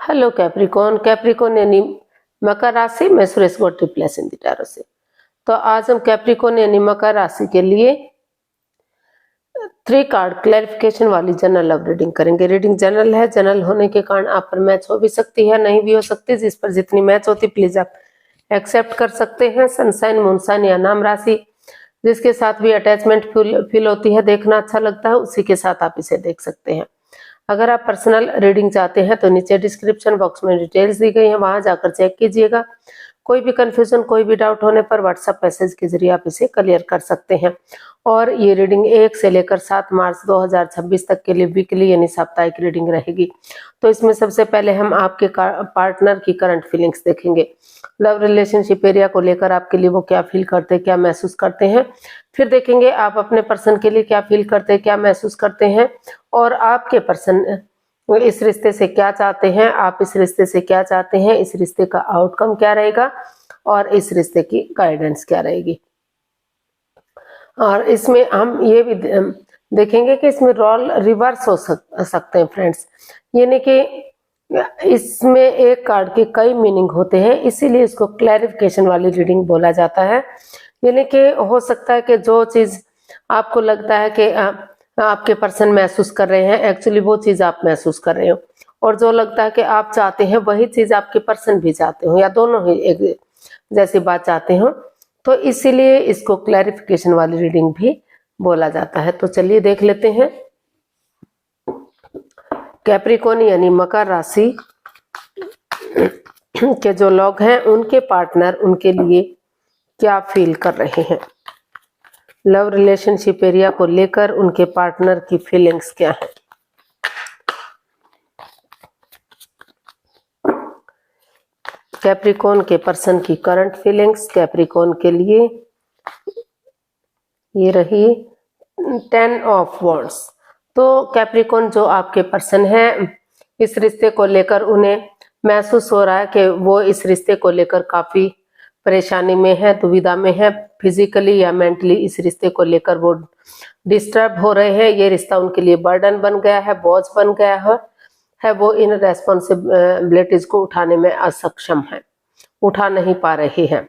Hello Capricorn. Capricorn यानी मकर राशि में सुरेश गोटी प्लस इन टैरो से। तो आज हम कैप्रिकॉन यानी मकर राशि के लिए 3 कार्ड क्लैरिफिकेशन वाली जनरल लव रीडिंग करेंगे। रीडिंग जनरल है, जनरल होने के कारण आप पर मैच हो भी सकती है, नहीं भी हो सकती। जिस पर जितनी मैच होती प्लीज आप एक्सेप्ट कर सकते हैं। सनसाइन, मूनसाइन या नाम राशि जिसके साथ भी अटैचमेंट फील होती है, देखना अच्छा लगता है, उसी के साथ आप इसे देख सकते हैं। अगर आप पर्सनल रीडिंग चाहते हैं तो नीचे डिस्क्रिप्शन बॉक्स में डिटेल्स दी गई हैं, वहां जाकर चेक कीजिएगा। कोई भी कंफ्यूजन, कोई भी डाउट होने पर व्हाट्सएप मैसेज के जरिए आप इसे क्लियर कर सकते हैं। और ये रीडिंग 1 से लेकर 7 मार्च 2026 तक के लिए वीकली यानी साप्ताहिक रीडिंग रहेगी। तो इसमें सबसे पहले हम आपके पार्टनर की करंट फीलिंग्स देखेंगे। लव रिलेशनशिप एरिया को लेकर आपके लिए वो क्या फील करते हैं, क्या महसूस करते हैं। फिर देखेंगे आप अपने पर्सन के लिए क्या फील करते हैं, क्या महसूस करते हैं, और आपके पर्सन इस रिश्ते से क्या चाहते हैं, आप इस रिश्ते से क्या चाहते हैं, इस रिश्ते का आउटकम क्या रहेगा और इस रिश्ते की गाइडेंस क्या रहेगी। और इसमें हम ये भी देखेंगे कि इसमें रोल रिवर्स हो सकते हैं फ्रेंड्स, यानी कि इसमें एक कार्ड के कई मीनिंग होते हैं, इसीलिए इसको क्लैरिफिकेशन वाली रीडिंग बोला जाता है। यानी कि हो सकता है कि जो चीज आपको लगता है कि आपके पर्सन महसूस कर रहे हैं, एक्चुअली वो चीज आप महसूस कर रहे हो, और जो लगता है कि आप चाहते हैं वही चीज आपके पर्सन भी चाहते हो, या दोनों ही एक जैसी बात चाहते हो। तो इसीलिए इसको क्लैरिफिकेशन वाली रीडिंग भी बोला जाता है। तो चलिए देख लेते हैं कैप्रिकॉन यानी मकर राशि के जो लोग हैं, उनके पार्टनर उनके लिए क्या फील कर रहे हैं। लव रिलेशनशिप एरिया को लेकर उनके पार्टनर की फीलिंग्स क्या है। कैप्रिकॉन के पर्सन की करंट फीलिंग्स कैप्रिकॉन के लिए ये रही 10 ऑफ वॉन्ड्स। तो कैप्रिकॉन जो आपके पर्सन है, इस रिश्ते को लेकर उन्हें महसूस हो रहा है कि वो इस रिश्ते को लेकर काफी परेशानी में है, दुविधा में है। फिजिकली या मेंटली इस रिश्ते को लेकर वो डिस्टर्ब हो रहे हैं। ये रिश्ता उनके लिए बर्डन बन गया है, बोझ बन गया है। वो इन रेस्पॉन्सिबिलिटीज को उठाने में असक्षम है, उठा नहीं पा रहे हैं।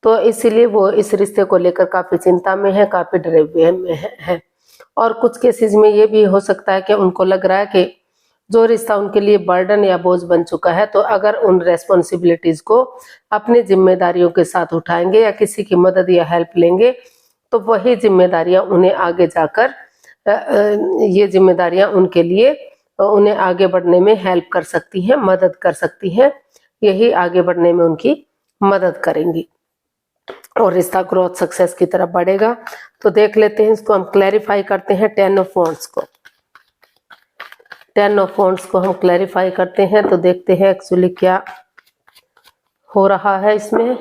तो इसीलिए वो इस रिश्ते को लेकर काफी चिंता में है, काफी डरे हुए में है। और कुछ केसेस में ये भी हो सकता है कि उनको लग रहा है कि जो रिश्ता उनके लिए बर्डन या बोझ बन चुका है, तो अगर उन रेस्पॉन्सिबिलिटीज को अपनी जिम्मेदारियों के साथ उठाएंगे या किसी की मदद या हेल्प लेंगे, तो वही जिम्मेदारियां उन्हें आगे जाकर ये जिम्मेदारियां उनके लिए उन्हें आगे बढ़ने में हेल्प कर सकती हैं, मदद कर सकती हैं। यही आगे बढ़ने में उनकी मदद करेंगी और रिश्ता ग्रोथ सक्सेस की तरफ बढ़ेगा। तो देख लेते हैं, इसको हम क्लैरिफाई करते हैं 10 ऑफ वॉन्ड्स को। 10 ऑफ वॉन्ड्स को हम क्लैरिफाई करते हैं, तो देखते हैं एक्चुअली क्या हो रहा है इसमें।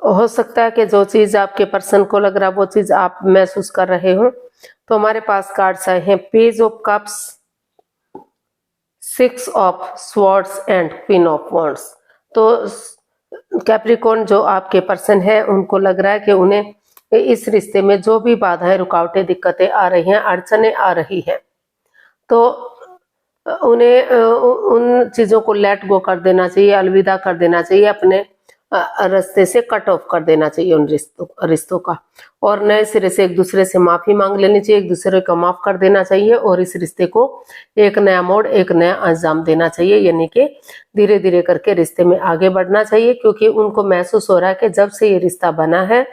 हो सकता है कि जो चीज आपके पर्सन को लग रहा है वो चीज आप महसूस कर रहे हो। तो हमारे पास कार्ड्स आए हैं page of cups, 6 of swords and queen of wands. तो कैप्रिकॉन जो आपके पर्सन है, उनको लग रहा है कि उन्हें इस रिश्ते में जो भी बाधाएं, रुकावटें, दिक्कतें आ रही हैं, अड़चनें आ रही हैं, तो उन्हें उन चीजों को लेट गो कर देना चाहिए, अलविदा कर देना चाहिए, अपने रास्ते से कट ऑफ कर देना चाहिए उन रिश्तों का, और नए सिरे से एक दूसरे से माफी मांग लेनी चाहिए, एक दूसरे को माफ कर देना चाहिए, और इस रिश्ते को एक नया मोड़, एक नया अंजाम देना चाहिए। यानी कि धीरे धीरे करके रिश्ते में आगे बढ़ना चाहिए, क्योंकि उनको महसूस हो रहा है कि जब से ये रिश्ता बना है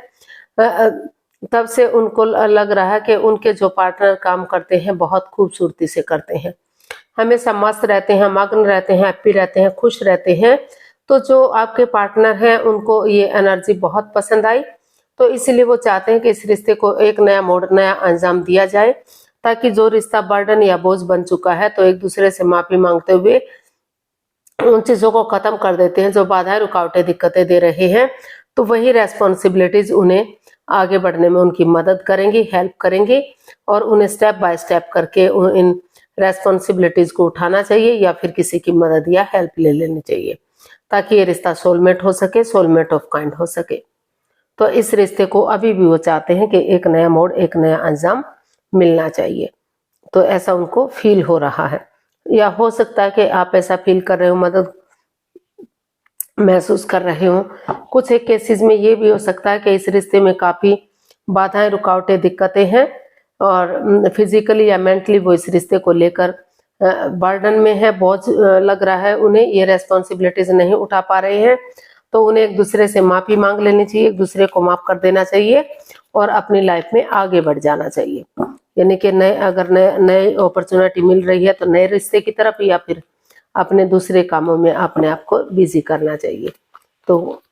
तब से उनको लग रहा है कि उनके जो पार्टनर काम करते हैं बहुत खूबसूरती से करते हैं, हमेशा मस्त रहते हैं, मग्न रहते हैं, हैप्पी रहते हैं, खुश रहते हैं। तो जो आपके पार्टनर हैं उनको ये एनर्जी बहुत पसंद आई, तो इसलिए वो चाहते हैं कि इस रिश्ते को एक नया मोड़, नया अंजाम दिया जाए, ताकि जो रिश्ता बर्डन या बोझ बन चुका है, तो एक दूसरे से माफी मांगते हुए उन चीजों को खत्म कर देते हैं जो बाधाएं, रुकावटें, दिक्कतें दे रहे हैं। तो वही रेस्पॉन्सिबिलिटीज उन्हें आगे बढ़ने में उनकी मदद करेंगी, हेल्प करेंगी, और उन्हें स्टेप बाय स्टेप करके इन रेस्पॉन्सिबिलिटीज को उठाना चाहिए, या फिर किसी की मदद या हेल्प ले लेनी चाहिए, ताकि ये रिश्ता सोलमेट हो सके, सोलमेट ऑफ काइंड हो सके। तो इस रिश्ते को अभी भी वो चाहते हैं कि एक नया मोड़, एक नया अंजाम मिलना चाहिए। तो ऐसा उनको फील हो रहा है, या हो सकता है कि आप ऐसा फील कर रहे हो, मदद महसूस कर रहे हो। कुछ एक केसेस में ये भी हो सकता है कि इस रिश्ते में काफी बाधाएं, रुकावटें, दिक्कतें हैं और फिजिकली या मेंटली वो इस रिश्ते को लेकर बर्डन में है, बोझ लग रहा है उन्हें, ये रेस्पॉन्सिबिलिटीज नहीं उठा पा रहे हैं। तो उन्हें एक दूसरे से माफी मांग लेनी चाहिए, एक दूसरे को माफ कर देना चाहिए और अपनी लाइफ में आगे बढ़ जाना चाहिए। यानी कि अगर नए अपॉर्चुनिटी मिल रही है तो नए रिश्ते की तरफ, या फिर अपने दूसरे कामों में अपने आप को बिजी करना चाहिए। तो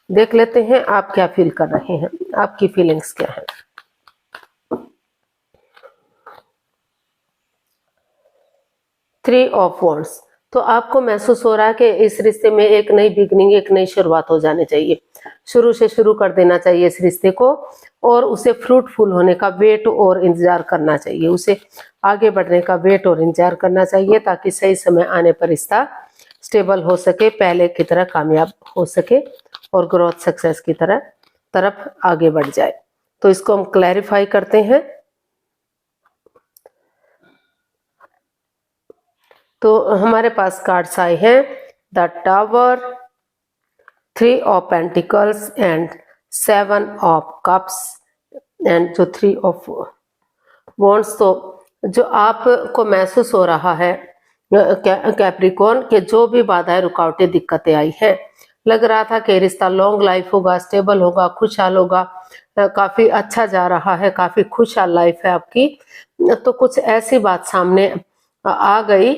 देख लेते हैं आप क्या फील कर रहे हैं, आपकी फीलिंग्स क्या है। 3 ऑफ वॉन्ड्स, तो आपको महसूस हो रहा है कि इस रिश्ते में एक नई बिगनिंग, एक नई शुरुआत हो जानी चाहिए। शुरू से शुरू कर देना चाहिए इस रिश्ते को और उसे फ्रूटफुल होने का वेट और इंतजार करना चाहिए, उसे आगे बढ़ने का वेट और इंतजार करना चाहिए, ताकि सही समय आने पर रिश्ता स्टेबल हो सके, पहले की तरह कामयाब हो सके और ग्रोथ सक्सेस की तरफ आगे बढ़ जाए। तो इसको हम क्लैरिफाई करते हैं। तो हमारे पास कार्ड्स आए हैं the tower, 3 of pentacles and 7 of cups and जो 3 ऑफ वॉन्ड्स। तो जो आपको महसूस हो रहा है कैप्रिकॉर्न के जो भी बाधाएं, रुकावटें, दिक्कतें आई हैं, लग रहा था कि रिश्ता लॉन्ग लाइफ होगा, स्टेबल होगा, खुशहाल होगा, काफी अच्छा जा रहा है, काफी खुशहाल लाइफ है आपकी। तो कुछ ऐसी बात सामने आ गई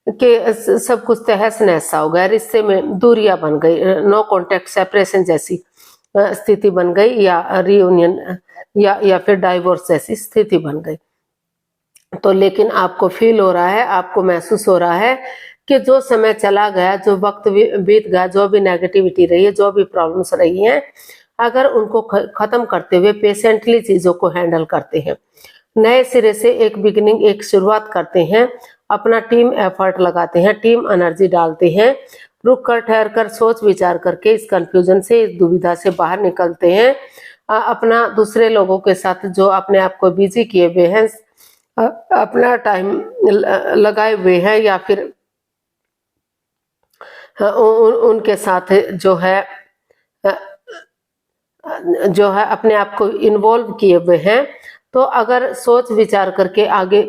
कि सब कुछ तहस नहस हो गया, रिश्ते में दूरियां बन गई, नो कॉन्टेक्ट, सेपरेशन जैसी स्थिति बन गई, या रियूनियन या फिर डाइवोर्स जैसी स्थिति बन गई। तो लेकिन आपको फील हो रहा है, आपको महसूस हो रहा है कि जो समय चला गया, जो वक्त बीत गया, जो भी नेगेटिविटी रही है, जो भी प्रॉब्लम्स रही हैं, अगर उनको खत्म करते हुए पेशेंटली चीजों को हैंडल करते हैं, नए सिरे से एक बिगिनिंग, एक शुरुआत करते हैं, अपना टीम एफर्ट लगाते हैं, टीम एनर्जी डालते हैं, रुक कर, ठहर कर, सोच विचार करके इस कंफ्यूजन से, इस दुविधा से बाहर निकलते हैं, अपना दूसरे लोगों के साथ जो अपने आप को बिजी किए हुए हैं, अपना टाइम लगाए हुए हैं, या फिर उनके साथ जो है अपने आप को इन्वॉल्व किए हुए हैं। तो अगर सोच विचार करके आगे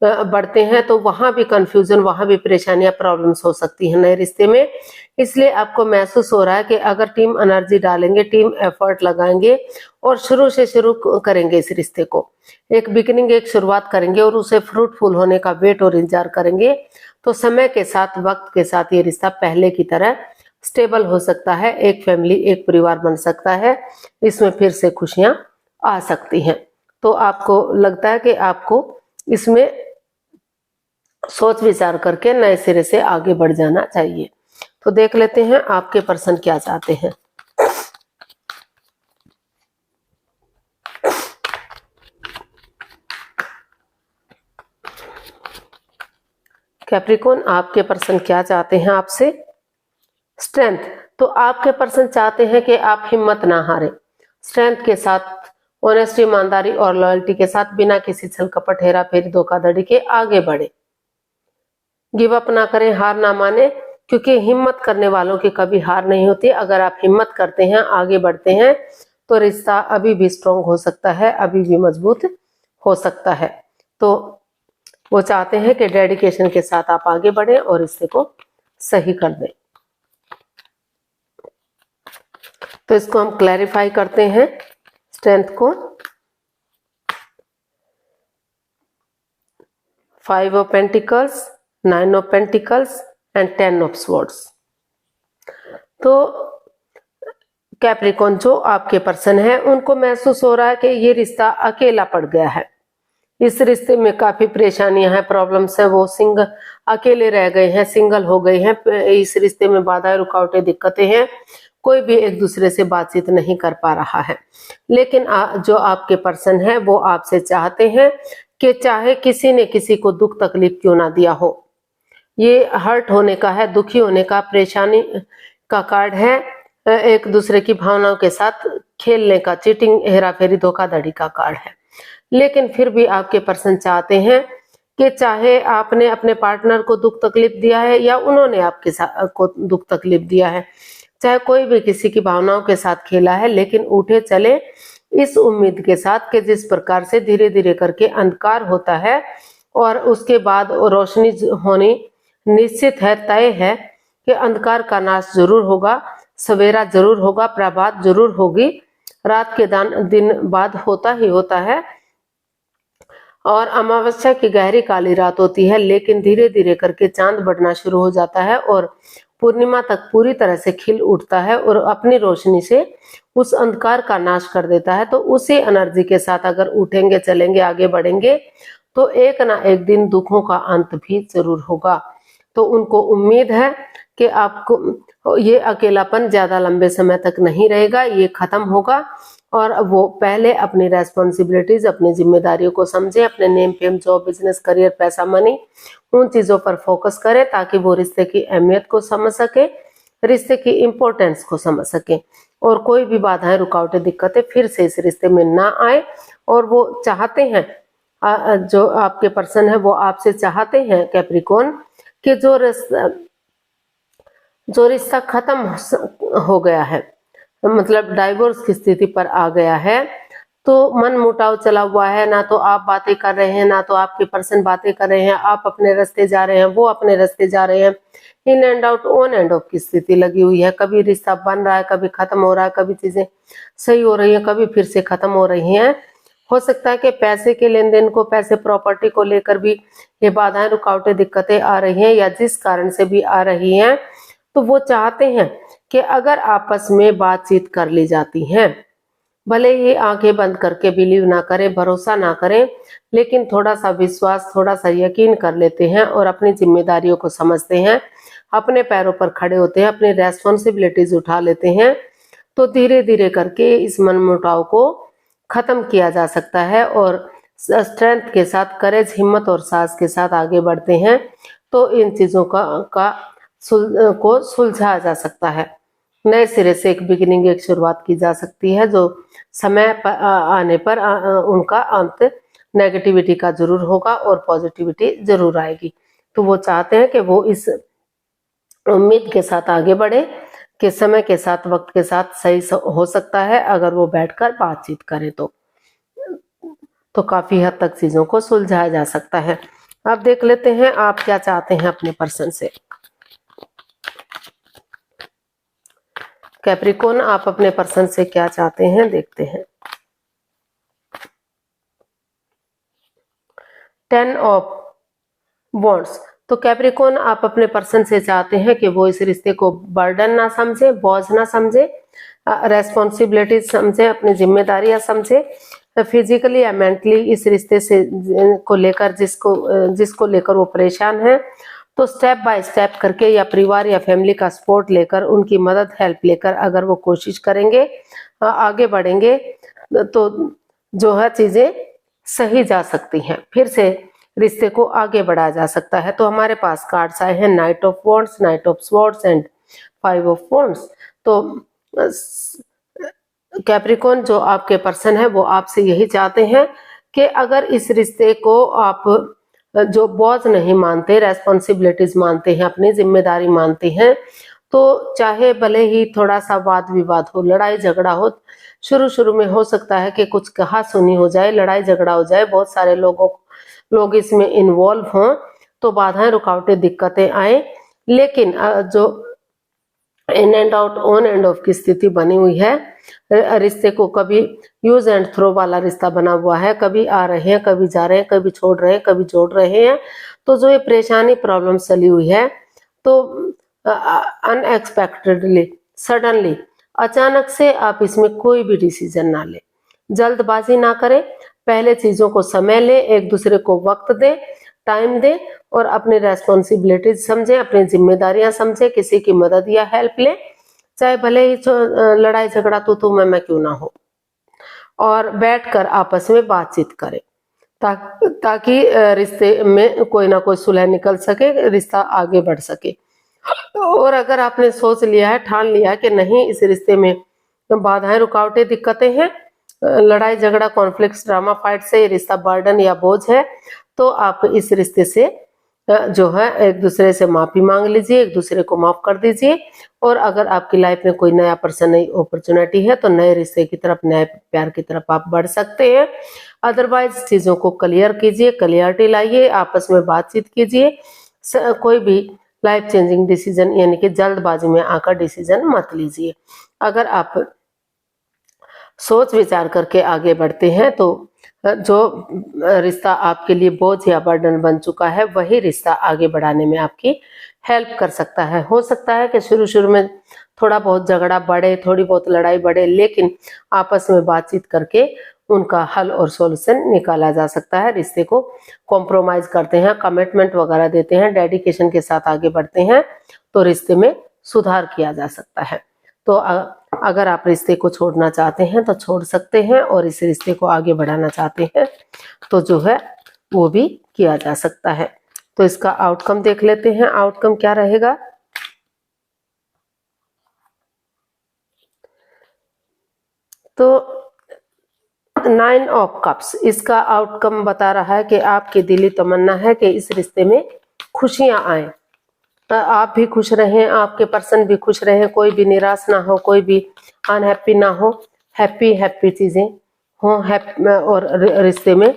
बढ़ते हैं तो वहां भी कंफ्यूजन, वहां भी परेशानियां, प्रॉब्लम्स हो सकती हैं नए रिश्ते में। इसलिए आपको महसूस हो रहा है कि अगर टीम एनर्जी डालेंगे, टीम एफर्ट लगाएंगे और शुरू से शुरू करेंगे इस रिश्ते को, एक बिगिनिंग, एक शुरुआत करेंगे और उसे फ्रूटफुल होने का वेट और इंतजार करेंगे, तो समय के साथ, वक्त के साथ ये रिश्ता पहले की तरह स्टेबल हो सकता है, एक फैमिली, एक परिवार बन सकता है, इसमें फिर से खुशियां आ सकती हैं। तो आपको लगता है कि आपको इसमें सोच विचार करके नए सिरे से आगे बढ़ जाना चाहिए। तो देख लेते हैं आपके पर्सन क्या चाहते हैं। कैप्रिकॉर्न, आपके पर्सन क्या चाहते हैं आपसे? स्ट्रेंथ, तो आपके पर्सन चाहते हैं कि आप हिम्मत ना हारें, स्ट्रेंथ के साथ, ऑनेस्टी, ईमानदारी और लॉयल्टी के साथ, बिना किसी छल कपट, हेरा फेरी, धोखाधड़ी के आगे बढ़े, गिव अप ना करें, हार ना माने, क्योंकि हिम्मत करने वालों की कभी हार नहीं होती। अगर आप हिम्मत करते हैं, आगे बढ़ते हैं, तो रिश्ता अभी भी स्ट्रॉन्ग हो सकता है, अभी भी मजबूत हो सकता है। तो वो चाहते हैं कि डेडिकेशन के साथ आप आगे बढ़ें और रिश्ते को सही कर दें। तो इसको हम क्लैरिफाई करते हैं, स्ट्रेंथ को। 5 of pentacles, 9 of pentacles and 10 of swords. तो कैप्रिकॉर्न, जो आपके पर्सन है, उनको महसूस हो रहा है कि ये रिश्ता अकेला पड़ गया है, इस रिश्ते में काफी परेशानियां हैं, प्रॉब्लम्स है, वो अकेले रह गए हैं, सिंगल हो गए हैं, इस रिश्ते में बाधाएं, रुकावटें, दिक्कतें हैं, कोई भी एक दूसरे से बातचीत नहीं कर पा रहा है। लेकिन जो आपके पर्सन है वो आपसे चाहते हैं कि चाहे किसी ने किसी को दुख तकलीफ क्यों ना दिया हो, ये हर्ट होने का है, दुखी होने का, परेशानी का कार्ड है, एक दूसरे की भावनाओं के साथ खेलने का, चीटिंग, हेरा फेरी, धोखाधड़ी का कार्ड है। लेकिन फिर भी आपके पर्सन चाहते हैं कि चाहे आपने अपने पार्टनर को दुख तकलीफ दिया है या उन्होंने आपके साथ को दुख तकलीफ दिया है, चाहे कोई भी किसी की भावनाओं के साथ खेला है, लेकिन उठे चले इस उम्मीद के साथ कि जिस प्रकार से धीरे धीरे करके अंधकार होता है और उसके बाद रोशनी होनी निश्चित है, तय है कि अंधकार का नाश जरूर होगा, सवेरा जरूर होगा, प्रभात जरूर होगी, रात के दिन बाद होता ही होता है और अमावस्या की गहरी काली रात होती है, लेकिन धीरे धीरे करके चांद बढ़ना शुरू हो जाता है और पूर्णिमा तक पूरी तरह से खिल उठता है और अपनी रोशनी से उस अंधकार का नाश कर देता है। तो उसी एनर्जी के साथ अगर उठेंगे, चलेंगे, आगे बढ़ेंगे तो एक ना एक दिन दुखों का अंत भी जरूर होगा। तो उनको उम्मीद है कि आपको ये अकेलापन ज्यादा लंबे समय तक नहीं रहेगा, ये खत्म होगा और वो पहले अपनी रेस्पॉन्सिबिलिटीज, अपनी जिम्मेदारियों को समझे, अपने name, fame, job, business, career, पैसा, मनी, उन चीजों पर फोकस करे ताकि वो रिश्ते की अहमियत को समझ सके, रिश्ते की इम्पोर्टेंस को समझ सके और कोई भी बाधाएं, रुकावटें, दिक्कतें फिर से इस रिश्ते में ना आए। और वो चाहते हैं, जो आपके पर्सन है वो आपसे चाहते हैं कैप्रिकॉर्न कि जो रिश्ता खत्म हो गया है, मतलब डाइवोर्स की स्थिति पर आ गया है, तो मन मुटाव चला हुआ है, ना तो आप बातें कर रहे हैं, ना तो आपके पर्सन बातें कर रहे हैं, आप अपने रास्ते जा रहे हैं, वो अपने रास्ते जा रहे हैं, in and out, on end of की स्थिति लगी हुई है। कभी रिश्ता बन रहा है, कभी खत्म हो रहा है, कभी चीजें सही हो रही है, कभी फिर से खत्म हो रही हैं। हो सकता है कि पैसे के लेन देन को, पैसे, प्रॉपर्टी को लेकर भी ये बाधाएं, रुकावटें, दिक्कतें आ रही हैं या जिस कारण से भी आ रही हैं, तो वो चाहते हैं कि अगर आपस में बातचीत कर ली जाती है, भले ही आंखें बंद करके बिलीव ना करें, भरोसा ना करें, लेकिन थोड़ा सा विश्वास, थोड़ा सा यकीन कर लेते हैं और अपनी जिम्मेदारियों को समझते हैं, अपने पैरों पर खड़े होते हैं, अपनी रेस्पॉन्सिबिलिटीज उठा लेते हैं, तो धीरे धीरे करके इस मनमुटाव को खत्म किया जा सकता है और स्ट्रेंथ के साथ, करेज, हिम्मत और साहस के साथ आगे बढ़ते हैं तो इन चीजों को सुलझाया जा सकता है। नए सिरे से एक बिगिनिंग, एक शुरुआत की जा सकती है, जो समय पर आने पर उनका अंत नेगेटिविटी का जरूर होगा और पॉजिटिविटी जरूर आएगी। तो वो चाहते हैं कि वो इस उम्मीद के साथ आगे बढ़े कि समय के साथ, वक्त के साथ सही हो सकता है अगर वो बैठकर बातचीत करें तो काफी हद तक चीजों को सुलझाया जा सकता है। अब देख लेते हैं आप क्या चाहते हैं अपने पर्सन से। कैप्रिकॉर्न, आप अपने पर्सन से क्या चाहते हैं, देखते हैं। 10 ऑफ वॉन्ड्स। तो कैप्रिकॉर्न, आप अपने पर्सन से चाहते हैं कि वो इस रिश्ते को बर्डन ना समझे, बोझ ना समझे, रेस्पॉन्सिबिलिटी समझे, अपनी जिम्मेदारियां समझे, फिजिकली या मेंटली इस रिश्ते से को लेकर जिसको लेकर वो परेशान है, तो स्टेप बाय स्टेप करके या परिवार या फैमिली का सपोर्ट लेकर, उनकी मदद, हेल्प लेकर अगर वो कोशिश करेंगे, आगे बढ़ेंगे तो जो है चीजें सही जा सकती हैं, फिर से रिश्ते को आगे बढ़ाया जा सकता है। तो हमारे पास कार्ड्स आए हैं night of wands, night of swords and 5 of wands. तो कैप्रिकॉर्न, जो आपके पर्सन है वो आपसे यही चाहते हैं कि अगर इस रिश्ते को आप जो बोझ नहीं मानते, रेस्पॉन्सिबिलिटीज मानते हैं, अपनी जिम्मेदारी मानते हैं, तो चाहे भले ही थोड़ा सा वाद विवाद हो, लड़ाई झगड़ा हो, शुरू में हो सकता है कि कुछ कहा सुनी हो जाए, लड़ाई झगड़ा हो जाए, बहुत सारे लोग इसमें इन्वॉल्व हों, तो बाधाएं, रुकावटें, दिक्कतें आए, लेकिन जो in and out, on end of की स्थिति बनी हुई है, रिश्ते को कभी यूज एंड थ्रो वाला रिश्ता बना हुआ है, कभी आ रहे हैं, कभी जा रहे हैं, कभी छोड़ रहे हैं, कभी जोड़ रहे हैं, तो जो ये परेशानी, प्रॉब्लम चली हुई है, तो अनएक्सपेक्टेडली, सडनली, अचानक से आप इसमें कोई भी डिसीजन ना ले, जल्दबाजी ना करें, पहले चीजों को समय ले, एक दूसरे को वक्त दे, टाइम दे और अपनी रेस्पॉन्सिबिलिटीज समझे, अपनी जिम्मेदारियां समझे, किसी की मदद या हेल्प ले, चाहे भले ही लड़ाई झगड़ा तो मैं क्यों ना हो, और बैठकर आपस में बातचीत करें ताकि रिश्ते में कोई ना कोई सुलह निकल सके, रिश्ता आगे बढ़ सके। और अगर आपने सोच लिया है, ठान लिया कि नहीं इस रिश्ते में बाधाएं रुकावटें दिक्कतें हैं, लड़ाई झगड़ा कॉन्फ्लिक्ट ड्रामा फाइट से ये रिश्ता बर्डन या बोझ है, तो आप इस रिश्ते से जो है एक दूसरे से माफी मांग लीजिए, एक दूसरे को माफ कर दीजिए। और अगर आपकी लाइफ में कोई नया पर्सन, नई अपॉर्चुनिटी है तो नए रिश्ते की तरफ, नए प्यार की तरफ आप बढ़ सकते हैं। अदरवाइज चीजों को क्लियर कीजिए, क्लियरिटी लाइए, आपस में बातचीत कीजिए। कोई भी लाइफ चेंजिंग डिसीजन यानी कि जल्दबाजी में आकर डिसीजन मत लीजिए। अगर आप सोच विचार करके आगे बढ़ते हैं तो जो रिश्ता आपके लिए बोझ या बर्डन बन चुका है वही रिश्ता आगे बढ़ाने में आपकी हेल्प कर सकता है। हो सकता है कि शुरू में थोड़ा बहुत झगड़ा बढ़े, थोड़ी बहुत लड़ाई बढ़े, लेकिन आपस में बातचीत करके उनका हल और सॉल्यूशन निकाला जा सकता है। रिश्ते को कॉम्प्रोमाइज करते हैं, कमिटमेंट वगैरह देते हैं, डेडिकेशन के साथ आगे बढ़ते हैं तो रिश्ते में सुधार किया जा सकता है। तो अगर आप रिश्ते को छोड़ना चाहते हैं तो छोड़ सकते हैं, और इस रिश्ते को आगे बढ़ाना चाहते हैं तो जो है वो भी किया जा सकता है। तो इसका आउटकम देख लेते हैं, आउटकम क्या रहेगा। तो 9 ऑफ कप्स, इसका आउटकम बता रहा है कि आपकी दिली तमन्ना है कि इस रिश्ते में खुशियां आए, आप भी खुश रहें, आपके पर्सन भी खुश रहें, कोई भी निराश ना हो, कोई भी अनहैप्पी ना हो, हैप्पी हैप्पी चीजें हो, और रिश्ते में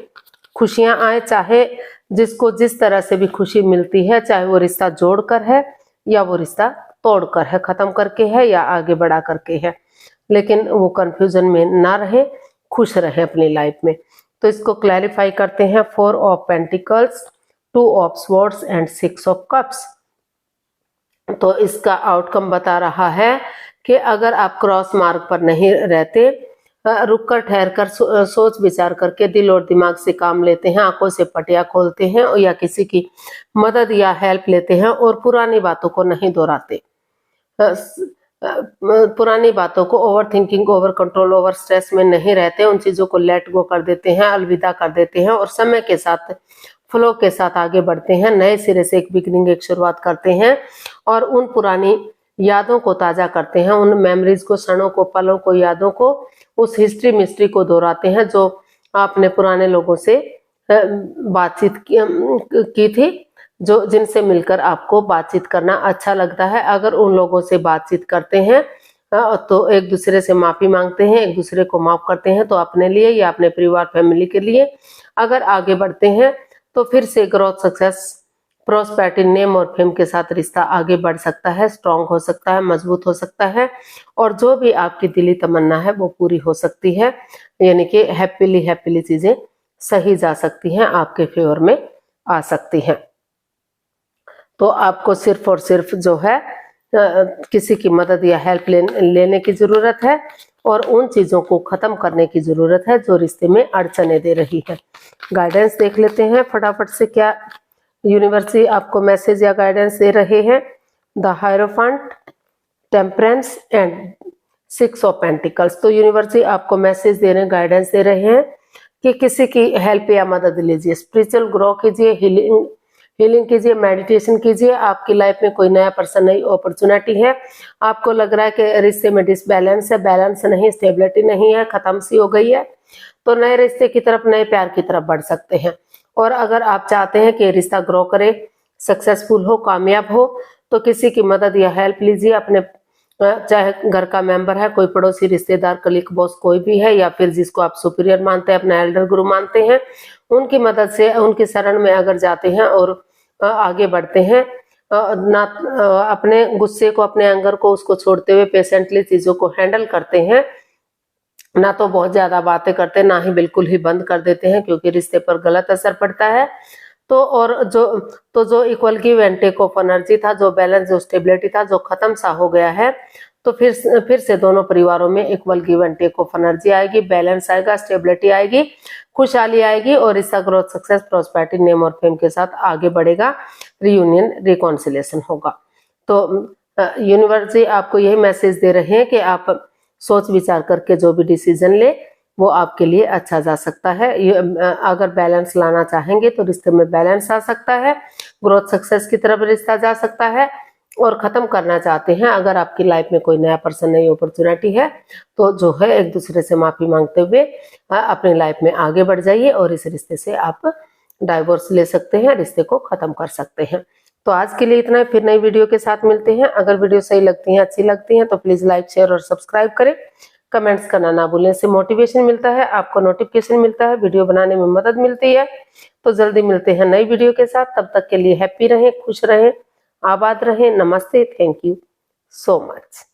खुशियां आए। चाहे जिसको जिस तरह से भी खुशी मिलती है, चाहे वो रिश्ता जोड़कर है या वो रिश्ता तोड़कर है, खत्म करके है या आगे बढ़ा करके है, लेकिन वो कंफ्यूजन में ना रहे, खुश रहे अपनी लाइफ में। तो इसको क्लैरिफाई करते हैं। 4 of pentacles, 2 of swords and 6 of cups. तो इसका आउटकम बता रहा है कि अगर आप क्रॉस मार्ग पर नहीं रहते, रुककर ठहर कर सोच विचार करके दिल और दिमाग से काम लेते हैं, आंखों से पटिया खोलते हैं या किसी की मदद या हेल्प लेते हैं और पुरानी बातों को नहीं दोहराते, पुरानी बातों को over thinking, over control, over stress में नहीं रहते, उन चीजों को लेट गो कर देते हैं, अलविदा कर देते हैं और समय के साथ फ्लो के साथ आगे बढ़ते हैं, नए सिरे से एक बिगनिंग, एक शुरुआत करते हैं और उन पुरानी यादों को ताजा करते हैं, उन मेमोरीज को, क्षणों को, पलों को, यादों को, उस हिस्ट्री मिस्ट्री को दोहराते हैं जो आपने पुराने लोगों से बातचीत की थी, जो जिनसे मिलकर आपको बातचीत करना अच्छा लगता है। अगर उन लोगों से बातचीत करते हैं तो एक दूसरे से माफी मांगते हैं, एक दूसरे को माफ करते हैं, तो अपने लिए या अपने परिवार फैमिली के लिए अगर आगे बढ़ते हैं तो फिर से ग्रोथ, सक्सेस, प्रोस्पेरिटी, नेम और फेम के साथ रिश्ता आगे बढ़ सकता है, स्ट्रांग हो सकता है, मजबूत हो सकता है और जो भी आपकी दिली तमन्ना है वो पूरी हो सकती है, यानी कि हैप्पीली चीजें सही जा सकती हैं, आपके फेवर में आ सकती हैं। तो आपको सिर्फ और सिर्फ जो है किसी की मदद या हेल्प लेने की जरूरत है और उन चीजों को खत्म करने की जरूरत है जो रिश्ते में अड़चने दे रही है। गाइडेंस देख लेते हैं फटाफट से, क्या यूनिवर्सिटी आपको मैसेज या गाइडेंस दे रहे हैं। The hierophant, temperance and 6 of pentacles. तो यूनिवर्सिटी आपको मैसेज दे रहे हैं, गाइडेंस दे रहे हैं कि किसी की हेल्प या मदद लीजिए, स्पिरिचुअल ग्रो कीजिए, हीलिंग कीजिए, मेडिटेशन कीजिए। आपकी लाइफ में कोई नया पर्सन, नई अपॉर्चुनिटी है, आपको लग रहा है कि रिश्ते में डिसबैलेंस है, बैलेंस नहीं, स्टेबिलिटी नहीं है, खत्म सी हो गई है, तो नए रिश्ते की तरफ, नए प्यार की तरफ बढ़ सकते हैं। और अगर आप चाहते हैं कि रिश्ता ग्रो करे, सक्सेसफुल हो, कामयाब हो, तो किसी की मदद या हेल्प लीजिए। अपने चाहे घर का मेंबर है, कोई पड़ोसी, रिश्तेदार, कलीग, बॉस, कोई भी है, या फिर जिसको आप सुपीरियर मानते हैं, अपना एल्डर गुरु मानते हैं, उनकी मदद से, उनकी शरण में अगर जाते हैं और आगे बढ़ते हैं, ना अपने गुस्से को, अपने एंगर को, उसको छोड़ते हुए पेशेंटली चीजों को हैंडल करते हैं, ना तो बहुत ज्यादा बातें करते, ना ही बिल्कुल ही बंद कर देते हैं, क्योंकि रिश्ते पर गलत असर पड़ता है। तो और जो equal give and take of energy था, जो बैलेंस, जो स्टेबिलिटी था, जो खत्म सा हो गया है, तो फिर से दोनों परिवारों में equal give and take of energy आएगी, बैलेंस आएगा, स्टेबिलिटी आएगी, खुशहाली आएगी और इसका ग्रोथ, सक्सेस, प्रोस्पेरिटी, नेम और फेम के साथ आगे बढ़ेगा, रियूनियन, रिकॉन्सिलेशन होगा। तो यूनिवर्सिटी आपको यही मैसेज दे रहे हैं कि आप सोच विचार करके जो भी डिसीजन ले वो आपके लिए अच्छा जा सकता है। अगर बैलेंस लाना चाहेंगे तो रिश्ते में बैलेंस आ सकता है, ग्रोथ, सक्सेस की तरफ रिश्ता जा सकता है और ख़त्म करना चाहते हैं, अगर आपकी लाइफ में कोई नया पर्सन, नई अपॉर्चुनिटी है, तो जो है एक दूसरे से माफ़ी मांगते हुए अपनी लाइफ में आगे बढ़ जाइए और इस रिश्ते से आप डाइवोर्स ले सकते हैं, रिश्ते को ख़त्म कर सकते हैं। तो आज के लिए इतना है, फिर नई वीडियो के साथ मिलते हैं। अगर वीडियो सही लगती है, अच्छी लगती है तो प्लीज़ लाइक, शेयर और सब्सक्राइब करें। कमेंट्स करना ना भूलें, इससे मोटिवेशन मिलता है, आपको नोटिफिकेशन मिलता है, वीडियो बनाने में मदद मिलती है। तो जल्दी मिलते हैं नई वीडियो के साथ, तब तक के लिए हैप्पी रहें, खुश रहें, आबाद रहें। नमस्ते, थैंक यू सो मच।